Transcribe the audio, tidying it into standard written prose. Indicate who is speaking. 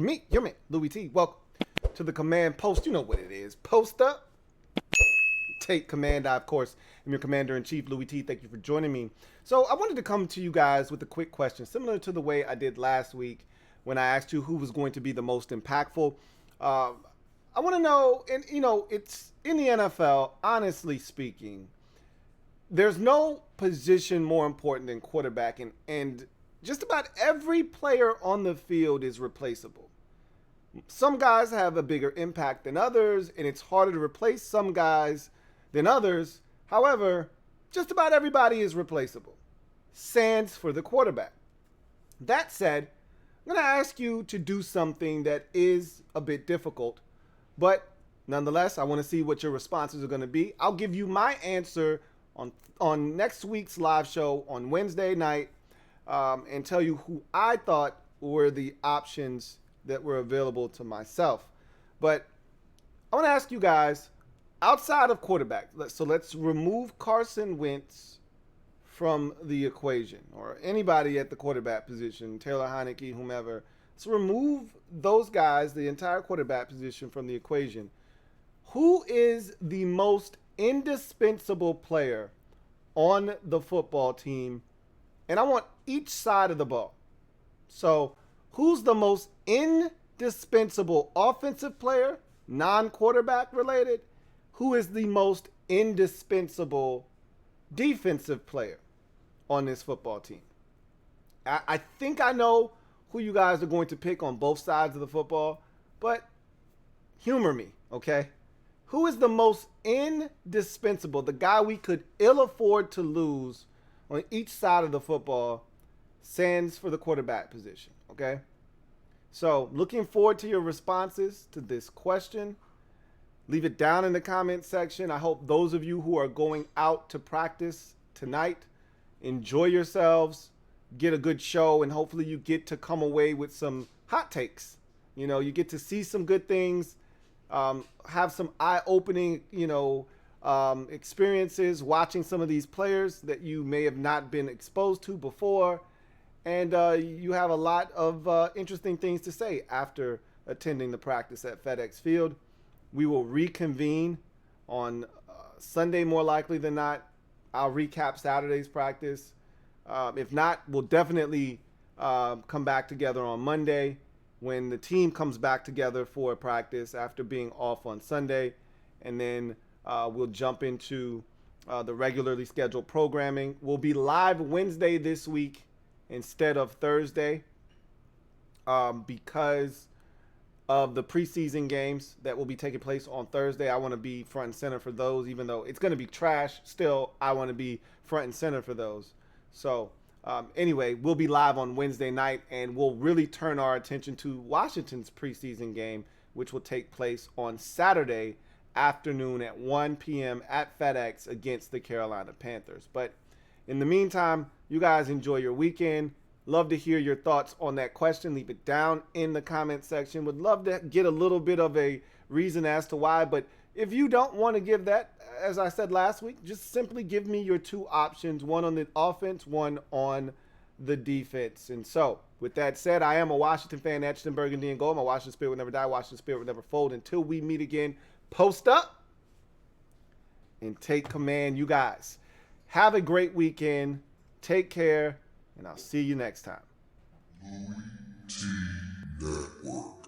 Speaker 1: with me, your man, Louie T. Welcome to the command post. You know what it is. Post up, take command. I, of course, am your commander-in-chief, Louie T. Thank you for joining me. So I wanted to come to you guys with a quick question, similar to the way I did last week when I asked you who was going to be the most impactful. I want to know, and it's in the NFL, honestly speaking, there's no position more important than quarterback, and just about every player on the field is replaceable. Some guys have a bigger impact than others, and it's harder to replace some guys than others. However, just about everybody is replaceable. Sans for the quarterback. That said, I'm going to ask you to do something that is a bit difficult, but nonetheless, I want to see what your responses are going to be. I'll give you my answer on next week's live show on Wednesday night and tell you who I thought were the options that were available to myself. But I want to ask you guys, outside of quarterback, so let's remove Carson Wentz from the equation, or anybody at the quarterback position, Taylor Heineke, whomever. Let's remove those guys, the entire quarterback position, from the equation. Who is the most indispensable player on the football team? And I want each side of the ball. So who's the most indispensable offensive player, non-quarterback related? Who is the most indispensable defensive player on this football team? I think I know who you guys are going to pick on both sides of the football, but humor me, okay? Who is the most indispensable, the guy we could ill afford to lose on each side of the football, sans for the quarterback position, okay? So looking forward to your responses to this question. Leave it down in the comment section. I hope those of you who are going out to practice tonight enjoy yourselves, get a good show, and hopefully you get to come away with some hot takes. You get to see some good things, have some eye-opening, experiences watching some of these players that you may have not been exposed to before. And you have a lot of interesting things to say after attending the practice at FedEx Field. We will reconvene on Sunday, more likely than not. I'll recap Saturday's practice. If not, we'll definitely come back together on Monday when the team comes back together for a practice after being off on Sunday. And then we'll jump into the regularly scheduled programming. We'll be live Wednesday this week instead of Thursday because of the preseason games that will be taking place on Thursday. I want to be front and center for those, even though it's going to be trash. Still, I want to be front and center for those. So anyway, we'll be live on Wednesday night, and we'll really turn our attention to Washington's preseason game, which will take place on Saturday afternoon at 1 p.m. at FedEx against the Carolina Panthers. But in the meantime, you guys enjoy your weekend. Love to hear your thoughts on that question. Leave it down in the comment section. Would love to get a little bit of a reason as to why. But if you don't want to give that, as I said last week, just simply give me your two options, one on the offense, one on the defense. And so, with that said, I am a Washington fan, etched in burgundy and gold. My Washington spirit will never die. Washington spirit will never fold. Until we meet again, post up and take command, you guys. Have a great weekend. Take care, and I'll see you next time.
Speaker 2: LouieTeeNetwork.